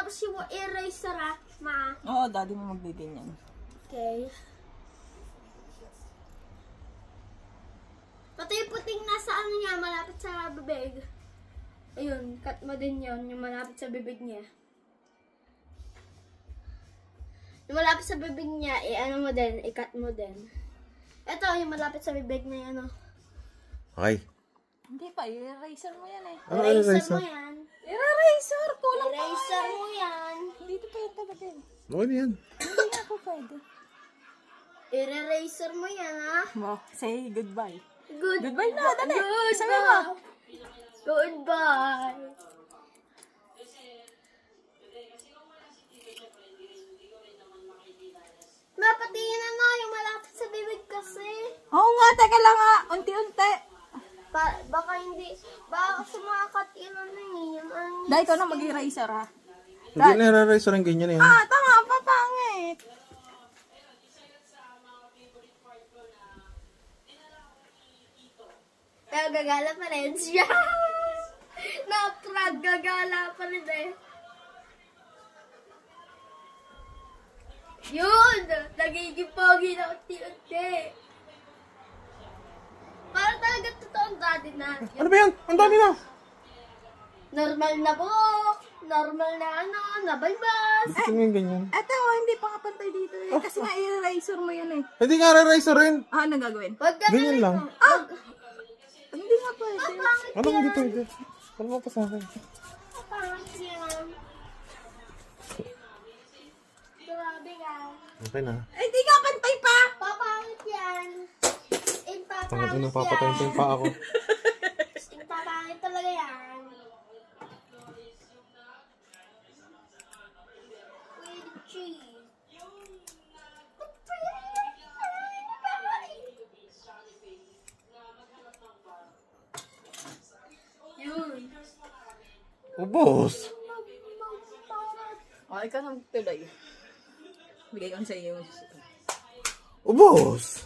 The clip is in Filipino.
Tapos yung eraser ma. Oo, daddy mo magdidin yan. Okay. Pati yung puting nasa ano niya, malapit sa bibig. Ayun, cut mo din yun, yung malapit sa bibig niya. Yung malapit sa bibig niya, ano mo din, i-cut mo din. Ito, yung malapit sa bibig na yan, ano. Okay. Hindi pa, i-eraser mo yan eh. Ano Eraser mo yan. I-eraser! Kulang pa Eraser mo yan. Dito pa yung talaga eh. Okay na yan. Hindi nga po pwede. I-eraser mo yan, ha? Well, say goodbye. Goodbye na, dali. Sabi mo. Goodbye. Mapatingin na yung malapit sa bibig kasi. Oo nga, teka lang nga. Unti-unti. Baka hindi, baka sumakat yun yung Dahil ikaw na mag-eraser ha. Hindi na nare-eraser ang ganyan yan. Ah, tama, papangit. Pero gagala pa rin siya. Na-proud, gagala pa rin eh. Yun! Nagiging pogi na unti-unti. Parang talaga totoong daddy na. Ano ba yan? Ang dami na! Normal na buhok, normal na ano, na balbas. Gusto mo yung ganyan? Eto, hindi pa kapantay dito eh. Kasi nga i-eraser mo yan eh. Hindi nga re-eraser rin. Ah, ano gagawin? Wag ka Ganyan lang. Ah! Hindi nga pwede. Ano hindi pwede? Ano mo pa sa akin? Pangit yan. Grabe ka. Okay na. Eh, hindi nga pantay pa! Papangit yan. Pangit na papatayin pa yung pa ako. Papangit talaga yan. With cheese. Yun. Ubos! Oh, ikaw nang tuloy. Bigay ko sa iyo. Ubos!